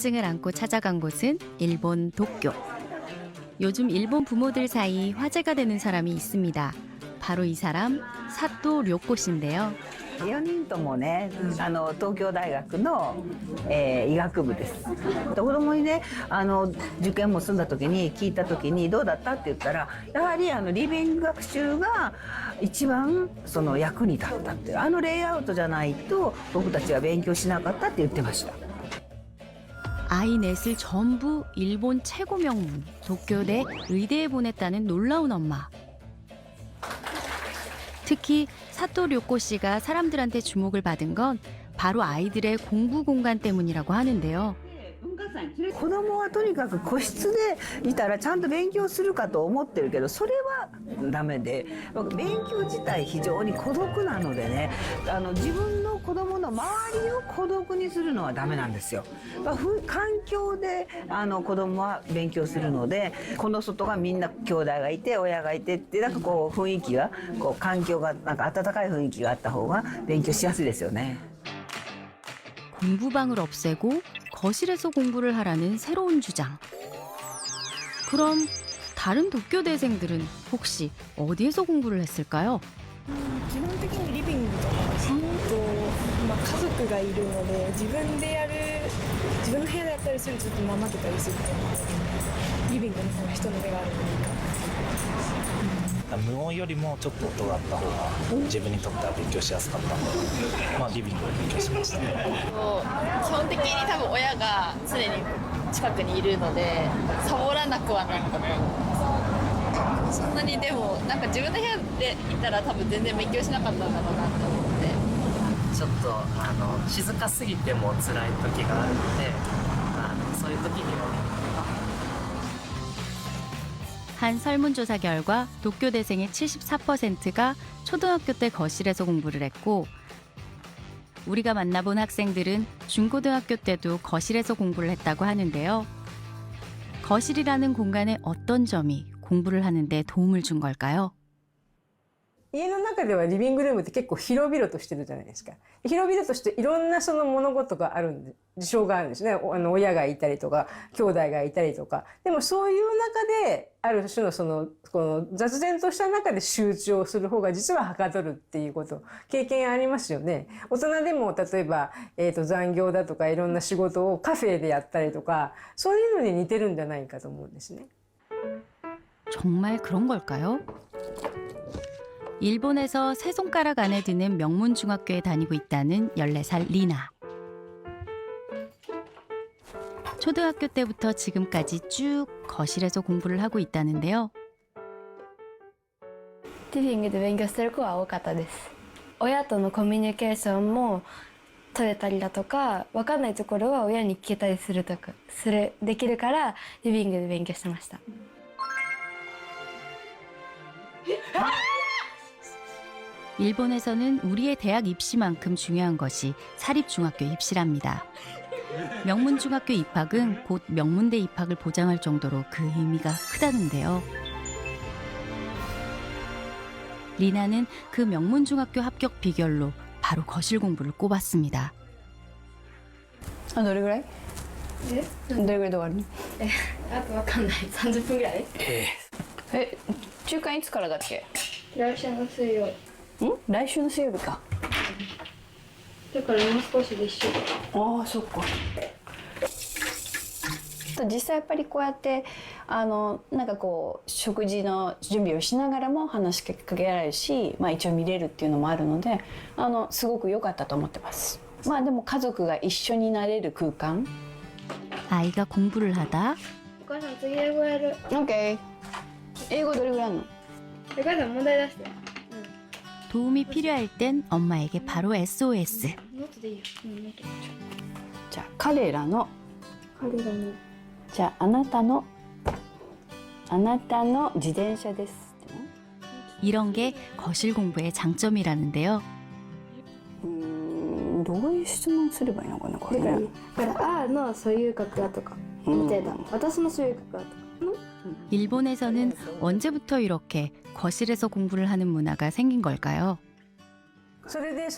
궁금증을 안고 찾아간 곳은 일본 도쿄. 요즘 일본 부모들 사이 화제가 되는 사람이 있습니다. 바로 이 사람, 사토 료코 씨인데요. 4人ともね、東京大学の、医学部です。子供にね、受験も済んだ時に聞いた時にどうだったって言ったら、やはりリビング学習が一番その役に立ったって、レイアウトじゃないと僕たちは勉強しなかったって言ってました。 아이 넷을 전부 일본 최고 명문 도쿄대 의대에 보냈다는 놀라운 엄마. 특히 사토 료코 씨가 사람들한테 주목을 받은 건 바로 아이들의 공부 공간 때문이라고 하는데요. 子供はとにかく個室でいたらちゃんと勉強するかと思ってるけど、それはダメで、勉強自体非常に孤独なのでね、自分の子供の周りを孤独にするのはダメなんですよ。環境で子供は勉強するので、この外がみんな兄弟がいて親がいてって、なんかこう雰囲気が環境がなんか温かい雰囲気があった方が勉強しやすいですよね。 공부방을 없애고 거실에서 공부를 하라는 새로운 주장. 그럼 다른 도쿄대생들은 혹시 어디에서 공부를 했을까요? 基本的にリビングとか家族がいるので自分の部屋でやったりするとちょっと怠けたりすると思うのでリビングの方が人の目があるのでいいかも。 無音よりもちょっと音があった方が自分にとっては勉強しやすかったので、リビングで勉強しました。基本的に多分親が常に近くにいるのでサボらなくはないかと思います。そんなにでもなんか自分の部屋でいたら多分全然勉強しなかったんだろうなと思って。ちょっと静かすぎても辛い時があるので、そういう時には 한 설문조사 결과 도쿄대생의 74%가 초등학교 때 거실에서 공부를 했고, 우리가 만나본 학생들은 중고등학교 때도 거실에서 공부를 했다고 하는데요. 거실이라는 공간의 어떤 점이 공부를 하는데 도움을 준 걸까요? 家の中ではリビングルームって結構広々としてるじゃないですか。広々としていろんなその物事がある事象があるんですね。親がいたりとか兄弟がいたりとか。でもそういう中である種のこの雑然とした中で集中をする方が実ははかどるっていうこと経験ありますよね。大人でも例えば、残業だとかいろんな仕事をカフェでやったりとかそういうのに似てるんじゃないかと思うんですね。 정말 그런 걸까요? 일본에서 세 손가락 안에 드는 명문 중학교에 다니고 있다는 14살 리나. 초등학교 때부터 지금까지 쭉 거실에서 공부를 하고 있다는데요. リビングで勉強してる子は多かったです。親とのコミュニケーションも取れたりだとか、分かんないところは親に聞けたりするできるからリビングで勉強してました。 일본에서는 우리의 대학 입시만큼 중요한 것이 사립중학교 입시랍니다. 명문중학교 입학은 곧 명문대 입학을 보장할 정도로 그 의미가 크다는데요. 리나는 그 명문중학교 합격 비결로 바로 거실 공부를 꼽았습니다. どれぐらいで終わるの？あとわかんない。30分ぐらい？中間いつからだっけ？来週の水曜。来週の水曜日か。だからもう少しで1週間。ああ、そっか。実際やっぱりこうやってなんかこう食事の準備をしながらも話しかけられるし、一応見れるっていうのもあるのですごく良かったと思ってます。でも家族が一緒になれる空間。 아이가 공부를 하다 お母さん次英語やる。OK。英語どれぐらいあるの？お母さん問題出して。 도움이 필요할 땐 엄마에게 바로 SOS. ノートでいいよ。じゃあ彼らのじゃああなたの自転車です。 이런 게 거실 공부의 장점이라는데요. どういう質問すればいいのかなこれね。だからあのそういう学科とかみたいな。私のそういう学科とか。 일본에서는 언제부터 이렇게 거실에서 공부를 하는 문화가 생긴 걸까요? それで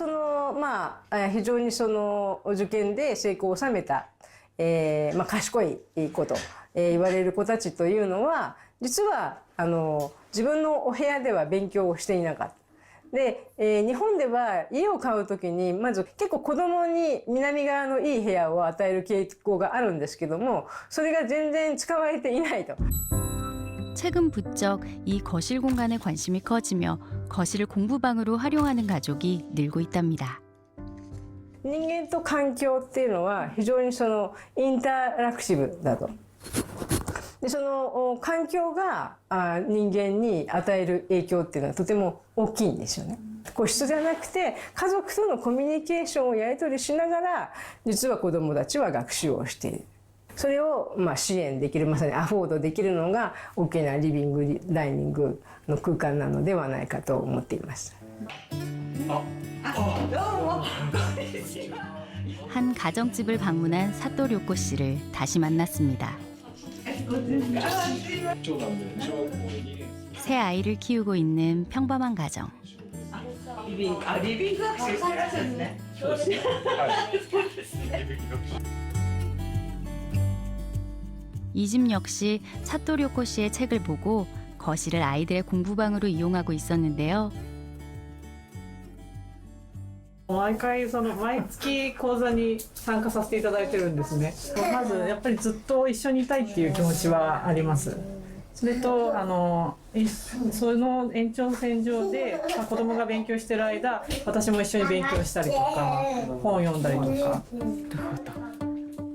非常に受験で成功を収めた賢い子と、言われる子たちというのは実は自分のお部屋では勉強をしていなかった。で、日本では家を買うときにまず結構子供に南側のいい部屋を与える傾向があるんですけども、それが全然使われていないと。 최근 부쩍 이 거실 공간에 관심이 커지며 거실을 공부방으로 활용하는 가족이 늘고 있답니다. 人間と環境っていうのは非常にインタラクティブだと。でその環境が人間に与える影響っていうのはとても大きいんですよね。個室じゃなくて家族とのコミュニケーションをやり取りしながら実は子どもたちは学習をしている。それを支援できる、まさにアフォードできるのが大きなリビングダイニングの空間なのではないかと思っています。 한 가정집을 방문한 사토良子 씨를 다시 만났습니다. 새 아이를 키우고 있는 평범한 가정. 리빙 학習してらっしゃるんですね。 이 집 역시 사토良子 씨의 책을 보고 거실을 아이들의 공부방으로 이용하고 있었는데요. 毎回毎月講座に参加させていただいてるんですね。まずやっぱりずっと一緒にいたいっていう気持ちはあります。それとその延長線上で、子供が勉強してる間私も一緒に勉強したりとか本を読んだりとか。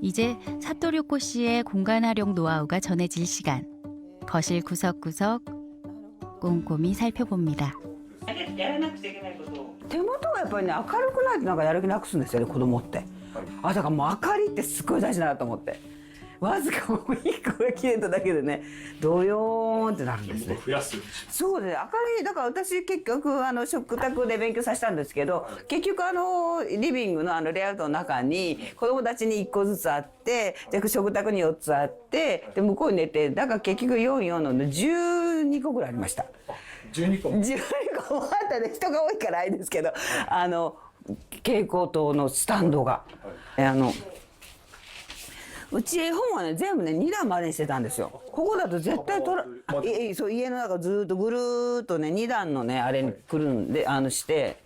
이제 사토良子 씨의 공간 활용 노하우가 전해질 시간. 거실 구석구석 꼼꼼히 살펴봅니다. 手元がやっぱりね明るくないとなんかやる気なくすんですよね、子供って。だからもう明かりってすごい大事だなと思って。わずかもう一個が消えただけでね、ドヨーンってなるんですね。そうです。明かりだから私結局食卓で勉強させたんですけど、結局リビングのレイアウトの中に子供たちに1個ずつあって、で食卓に4つあって、で向こうに寝て、だから結局4の12個ぐらいありました。 12個もあったね。人が多いからあれですけど、蛍光灯のスタンドが、うち絵本はね全部ね2段までにしてたんですよ。ここだと絶対そう家の中ずっとぐるーっとね2段のねあれにくるんでして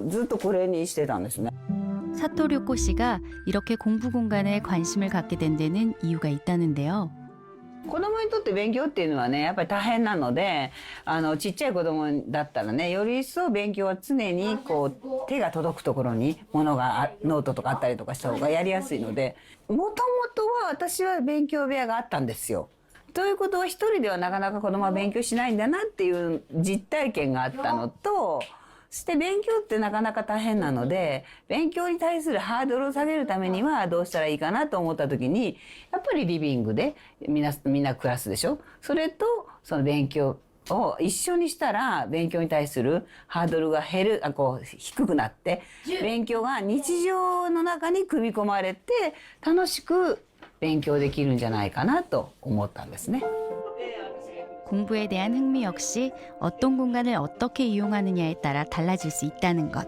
ずっとこれにしてたんですね。 사토良子 씨가 이렇게 공부 공간에 관심을 갖게 된 데는 이유가 있다는데요. 子供にとって勉強っていうのはねやっぱり大変なのでちっちゃい子供だったらねより一層勉強は常にこう手が届くところに物がノートとかあったりとかした方がやりやすいのでもともとは私は勉強部屋があったんですよ。ということは一人ではなかなか子供は勉強しないんだなっていう実体験があったのとそして勉強ってなかなか大変なので勉強に対するハードルを下げるためにはどうしたらいいかなと思った時にやっぱりリビングでみんなクラスでしょ。それとその勉強を一緒にしたら勉強に対するハードルが低くなって勉強が日常の中に組み込まれて楽しく勉強できるんじゃないかなと思ったんですね。 공부에 대한 흥미 역시 어떤 공간을 어떻게 이용하느냐에 따라 달라질 수 있다는 것.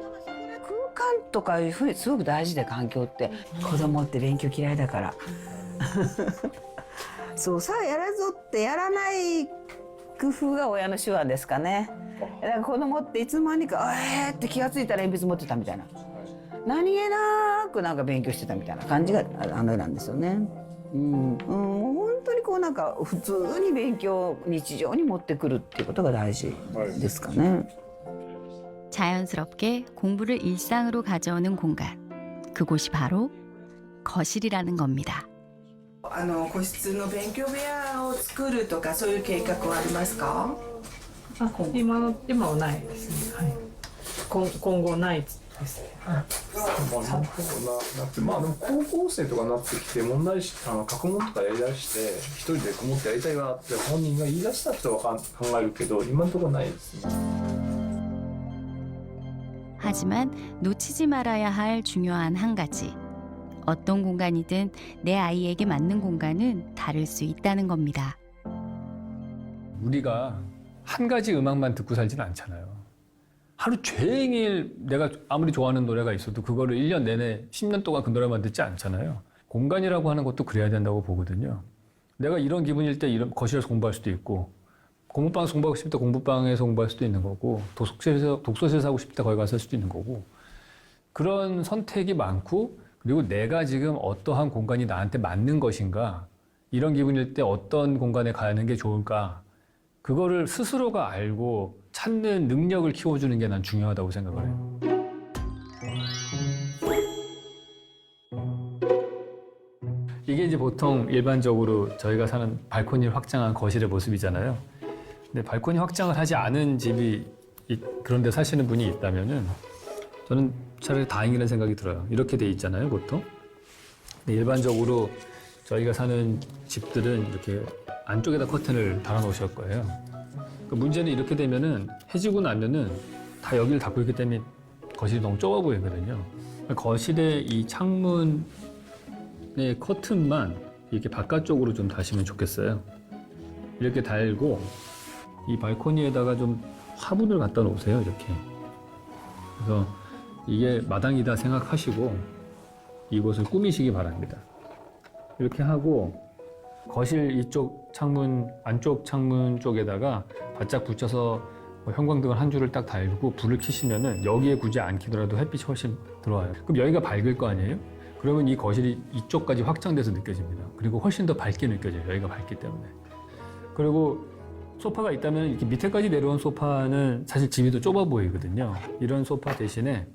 空間とかいうふうにすごく大事で環境って子供って勉強嫌いだからそうさあやらぞってやらない工夫が親の手腕ですかね。だから子供っていつの間にかって気がついたら鉛筆持ってたみたいな何気なくなんか勉強してたみたいな感じがなんですよね。もう本当になんか普通に勉強を日常に持ってくるっていうことが大事ですかね。 자연스럽게 공부를 일상으로 가져오는 공간. 그곳이 바로 거실이라는 겁니다. 個室の勉強部屋を作るとかそういう計画はありますか？今はないですね。はい。今後ないですね。なくてでも高校生とかになってきて問題過去問とかやりだして一人でこもってやりたいなって本人が言い出した人は考えるけど今のところないですね。 하지만 놓치지 말아야 할 중요한 한 가지. 어떤 공간이든 내 아이에게 맞는 공간은 다를 수 있다는 겁니다. 우리가 한 가지 음악만 듣고 살진 않잖아요. 하루 종일 내가 아무리 좋아하는 노래가 있어도 그거를 1년 내내 10년 동안 그 노래만 듣지 않잖아요. 공간이라고 하는 것도 그래야 된다고 보거든요. 내가 이런 기분일 때 이런 거실에서 공부할 수도 있고, 공부방에서 공부하고 싶을 때 공부방에서 공부할 수도 있는 거고, 독서실에서 하고 싶을 때 거기 가서 할 수도 있는 거고, 그런 선택이 많고, 그리고 내가 지금 어떠한 공간이 나한테 맞는 것인가, 이런 기분일 때 어떤 공간에 가는 게 좋을까, 그거를 스스로가 알고 찾는 능력을 키워주는 게 난 중요하다고 생각을 해요. 이게 이제 보통 일반적으로 저희가 사는 발코니를 확장한 거실의 모습이잖아요. 근데 발코니 확장을 하지 않은 집이 그런 데 사시는 분이 있다면은 저는 차라리 다행이라는 생각이 들어요. 이렇게 돼 있잖아요, 보통. 근데 일반적으로 저희가 사는 집들은 이렇게 안쪽에다 커튼을 달아 놓으실 거예요. 그 문제는 이렇게 되면은 해지고 나면은 다 여기를 닫고 있기 때문에 거실이 너무 좁아 보이거든요. 거실의 이 창문의 커튼만 이렇게 바깥쪽으로 좀 다시면 좋겠어요. 이렇게 달고 이 발코니에다가 좀 화분을 갖다 놓으세요, 이렇게. 그래서 이게 마당이다 생각하시고 이곳을 꾸미시기 바랍니다. 이렇게 하고 거실 이쪽 창문, 안쪽 창문 쪽에다가 바짝 붙여서 형광등을 한 줄을 딱 달고 불을 켜시면은 여기에 굳이 안 켜더라도 햇빛이 훨씬 들어와요. 그럼 여기가 밝을 거 아니에요? 그러면 이 거실이 이쪽까지 확장돼서 느껴집니다. 그리고 훨씬 더 밝게 느껴져요. 여기가 밝기 때문에. 그리고 소파가 있다면 이렇게 밑에까지 내려온 소파는 사실 집이 더 좁아 보이거든요. 이런 소파 대신에